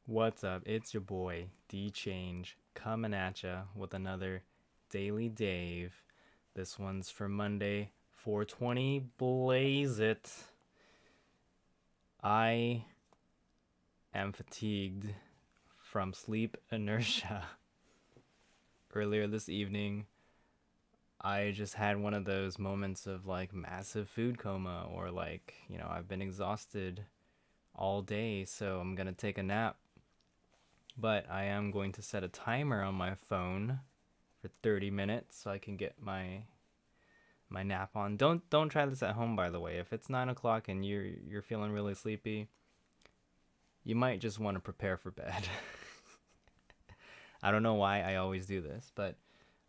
What's up? It's your boy, D Change, coming at ya with another Daily Dave. This one's for Monday, 420. Blaze it. I am fatigued from sleep inertia. Earlier this evening, I just had one of those moments of like massive food coma, or I've been exhausted all day, so I'm gonna take a nap. But I am going to set a timer on my phone for 30 minutes so I can get my nap on. Don't try this at home, by the way. If it's 9 o'clock and you're feeling really sleepy, you might just want to prepare for bed. I don't know why I always do this, but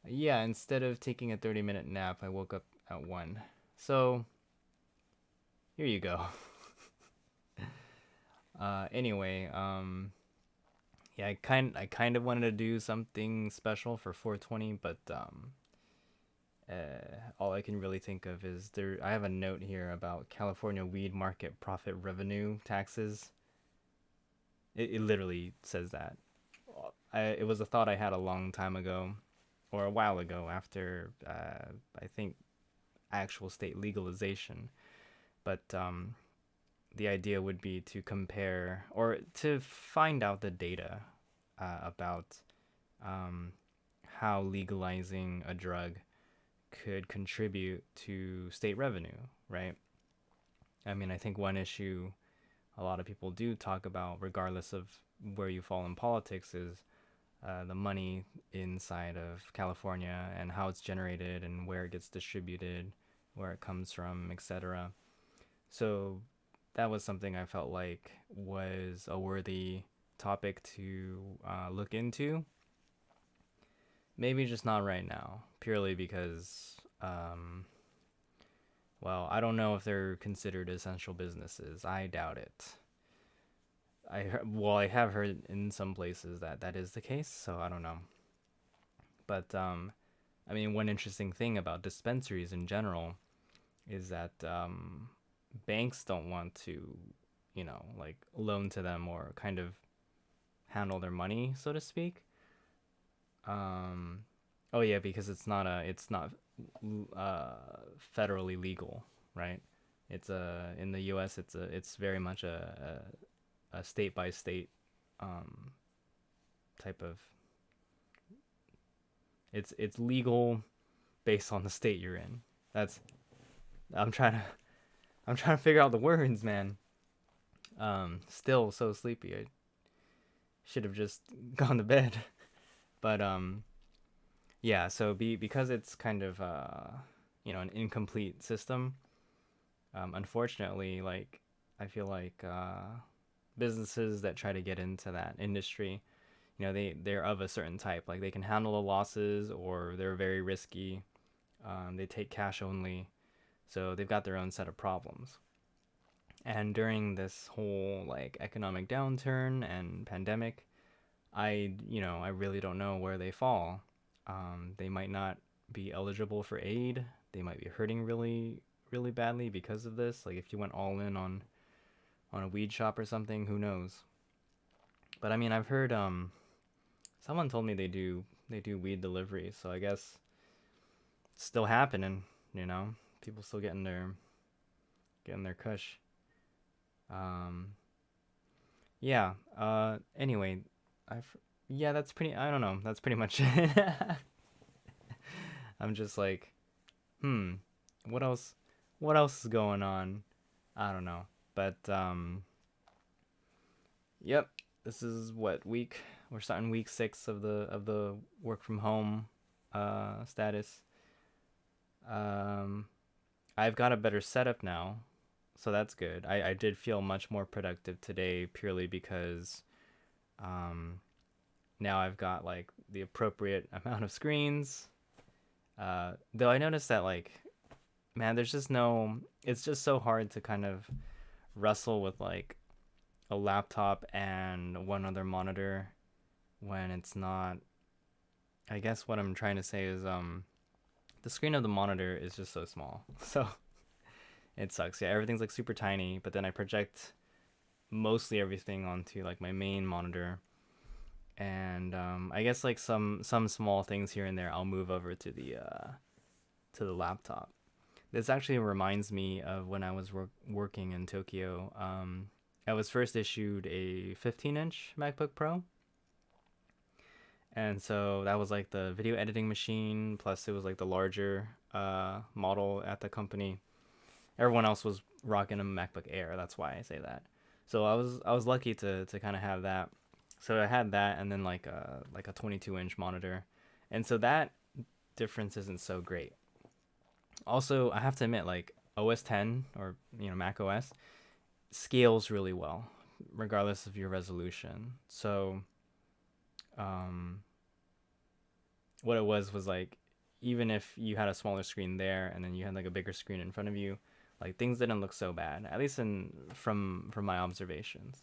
yeah, instead of taking a 30-minute nap, I woke up at 1. So here you go. Anyway, yeah, I kind of wanted to do something special for 420, but all I can really think of is there. I have a note here about California weed market profit revenue taxes. It literally says that. It was a thought I had a long time ago, or a while ago, after I think actual state legalization. But the idea would be to compare or to find out the data about um, how legalizing a drug could contribute to state revenue, right? I mean, I think one issue a lot of people do talk about, regardless of where you fall in politics, is the money inside of California and how it's generated and where it gets distributed, where it comes from, etc. So that was something I felt like was a worthy topic to look into. Maybe just not right now, purely because, well, I don't know if they're considered essential businesses. I doubt it. I have heard in some places that that is the case, so I don't know. But I mean, one interesting thing about dispensaries in general is that banks don't want to, like loan to them or kind of handle their money, so to speak. Um, oh yeah, because it's not uh, federally legal, right? It's in the U.S. It's very much a state by state um, type of. It's legal based on the state you're in. That's I'm trying to I'm trying to figure out the words, man. Still so sleepy. I should have just gone to bed. But yeah. So because it's kind of an incomplete system. Unfortunately, like I feel like businesses that try to get into that industry, they're of a certain type. Like they can handle the losses, or they're very risky. They take cash only, so they've got their own set of problems. And during this whole like economic downturn and pandemic, I really don't know where they fall. They might not be eligible for aid. They might be hurting really, really badly because of this. Like if you went all in on a weed shop or something, who knows? But I mean, I've heard someone told me they do weed delivery, so I guess it's still happening. You know, people still getting their kush. Um, yeah. Anyway, I've yeah, that's pretty. I don't know. That's pretty much it. I'm just like, hmm, what else? What else is going on? I don't know. But yep. This is what week. We're starting week 6 of the work from home status. Um, I've got a better setup now, so that's good. I did feel much more productive today purely because um, now I've got like the appropriate amount of screens. Though I noticed that like, man, there's just no. It's just so hard to kind of wrestle with like a laptop and one other monitor when it's not. I guess what I'm trying to say is the screen of the monitor is just so small. So it sucks. Yeah, everything's like super tiny, but then I project mostly everything onto like my main monitor, and I guess like some small things here and there I'll move over to the laptop. This actually reminds me of when I was working in Tokyo. I was first issued a 15-inch MacBook Pro, and so that was like the video editing machine. Plus, it was like the larger model at the company. Everyone else was rocking a MacBook Air. That's why I say that. So I was lucky to kind of have that. So I had that, and then like a 22-inch monitor, and so that difference isn't so great. Also, I have to admit, like OS 10 or Mac OS scales really well, regardless of your resolution. So um, what it was like, even if you had a smaller screen there and then you had like a bigger screen in front of you, like things didn't look so bad, at least in from my observations.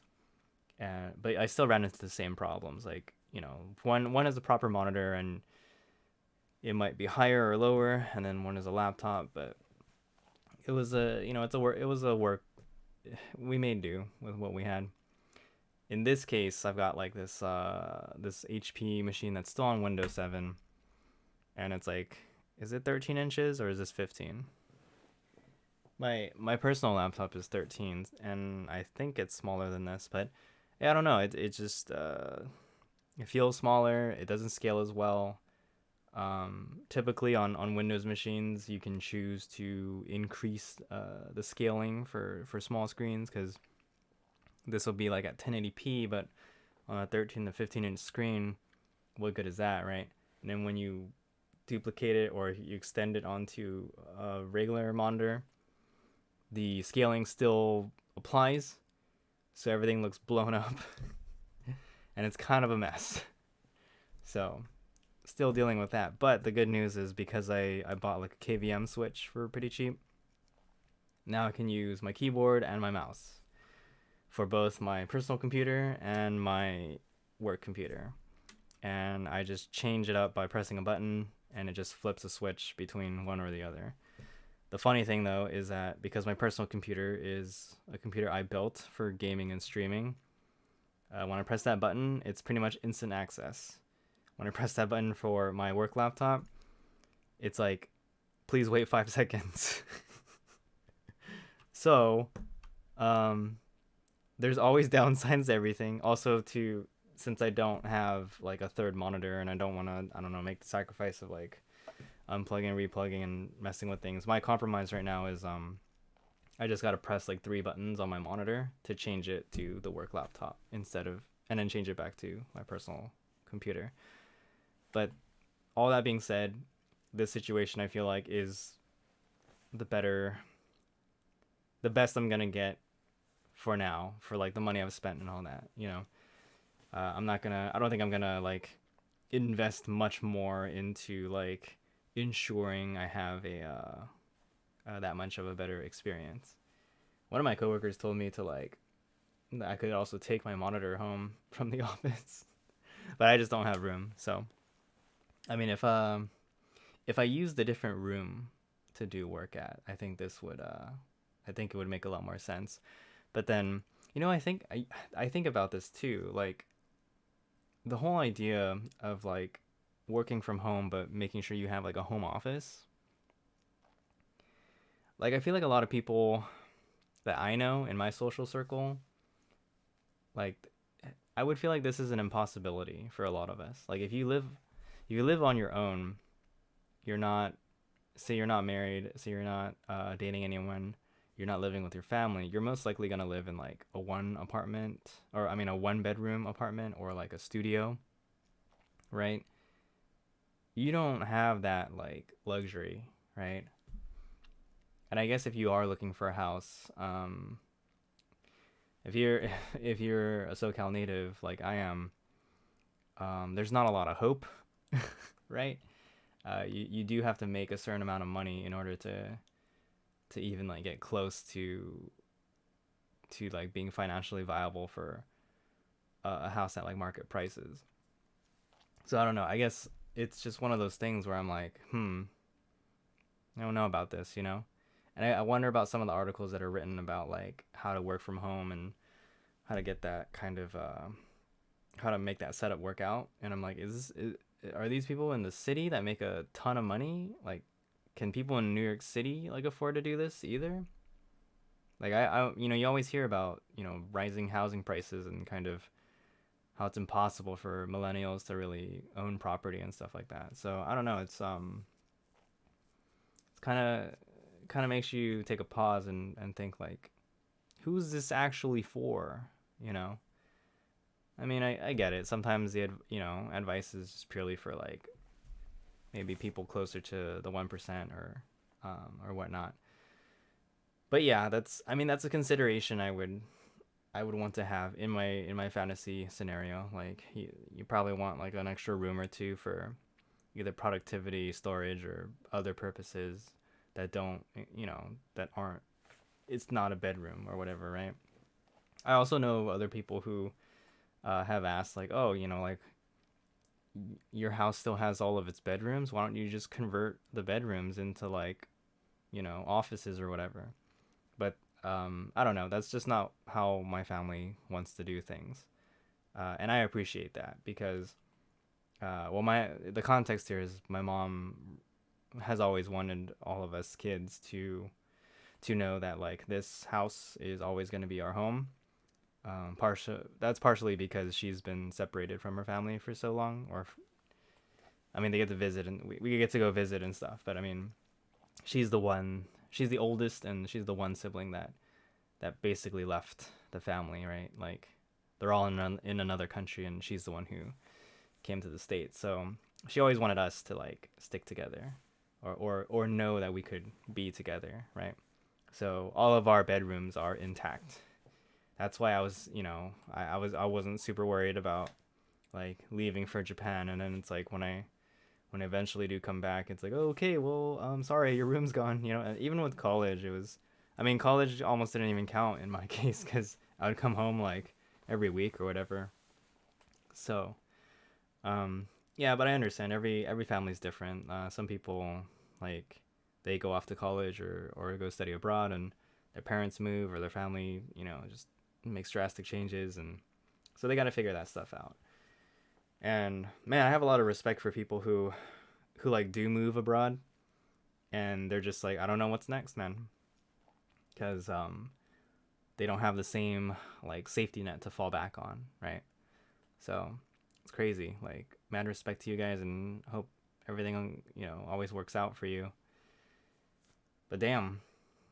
But I still ran into the same problems. Like one is a proper monitor and it might be higher or lower, and then one is a laptop. But it was a work. We made do with what we had. In this case, I've got like this HP machine that's still on Windows 7, and it's like, is it 13 inches or is this 15? My personal laptop is 13, and I think it's smaller than this, but yeah, I don't know. It just it feels smaller. It doesn't scale as well. Typically on Windows machines, you can choose to increase the scaling for small screens, because this will be like at 1080p, but on a 13 to 15 inch screen, what good is that, right? And then when you duplicate it or you extend it onto a regular monitor, the scaling still applies, so everything looks blown up and it's kind of a mess. So still dealing with that. But the good news is, because I bought like a KVM switch for pretty cheap, now I can use my keyboard and my mouse for both my personal computer and my work computer. And I just change it up by pressing a button, and it just flips a switch between one or the other. The funny thing though is that because my personal computer is a computer I built for gaming and streaming, when I press that button, it's pretty much instant access. When I press that button for my work laptop, it's like, please wait 5 seconds. So, there's always downsides to everything. Also, since I don't have like a third monitor and I don't want to, I don't know, make the sacrifice of like unplugging, replugging, and messing with things. My compromise right now is I just got to press like 3 buttons on my monitor to change it to the work laptop and then change it back to my personal computer. But all that being said, this situation I feel like is the best I'm gonna get for now, for like the money I've spent and all that. I don't think I'm gonna like invest much more into like ensuring I have a that much of a better experience. One of my coworkers told me to like I could also take my monitor home from the office, but I just don't have room. So, I mean, if I used a different room to do work at, I think I think it would make a lot more sense. But then, I think about this too, like the whole idea of like working from home but making sure you have like a home office. Like I feel like a lot of people that I know in my social circle, like I would feel like this is an impossibility for a lot of us. Like if you live on your own, you're not say you're not married, say you're not dating anyone, you're not living with your family, you're most likely going to live in like a a 1 bedroom apartment or like a studio, right? You don't have that like luxury, right? And I guess if you are looking for a house, if you're if you're a SoCal native like I am, there's not a lot of hope, right? You do have to make a certain amount of money in order to even like get close to like being financially viable for a house at like market prices. So I don't know. I guess it's just one of those things where I'm like, I don't know about this. And I wonder about some of the articles that are written about like how to work from home and how to get that kind of how to make that setup work out. And I'm like, are these people in the city that make a ton of money? Like, can people in New York City like afford to do this either? Like you always hear about, rising housing prices and kind of how it's impossible for millennials to really own property and stuff like that. So I don't know. It's kind of makes you take a pause and think like, who's this actually for? You know. I mean, I get it. Sometimes advice is just purely for like maybe people closer to the 1% or whatnot. But yeah, that's a consideration I would want to have in my fantasy scenario. Like you probably want like an extra room or two for either productivity, storage, or other purposes that don't that aren't it's not a bedroom or whatever, right? I also know other people who have asked like, oh, like your house still has all of its bedrooms. Why don't you just convert the bedrooms into like offices or whatever? But I don't know. That's just not how my family wants to do things, and I appreciate that because, well, the context here is my mom has always wanted all of us kids to know that like this house is always going to be our home. That's partially because she's been separated from her family for so long, I mean, they get to visit and we get to go visit and stuff. But I mean, she's the oldest, and she's the one sibling that basically left the family, right? Like they're all in another country, and she's the one who came to the States. So she always wanted us to like stick together, or know that we could be together, right? So all of our bedrooms are intact. That's why I wasn't super worried about like leaving for Japan. And then it's like when I eventually do come back, it's like, oh, okay, well, sorry, your room's gone. And even with college, I mean, college almost didn't even count in my case because I would come home like every week or whatever. So, yeah, but I understand every family's different. Some people like they go off to college or go study abroad, and their parents move or their family, just makes drastic changes, and so they got to figure that stuff out. And man, I have a lot of respect for people who like do move abroad, and they're just like, I don't know what's next, man, because they don't have the same like safety net to fall back on, right? So it's crazy. Like, mad respect to you guys, and hope everything always works out for you. But damn,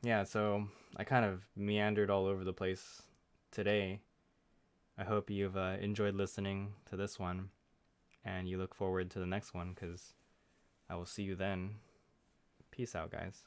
yeah. So I kind of meandered all over the place today. I hope you've enjoyed listening to this one, and you look forward to the next one, because I will see you then. Peace out, guys.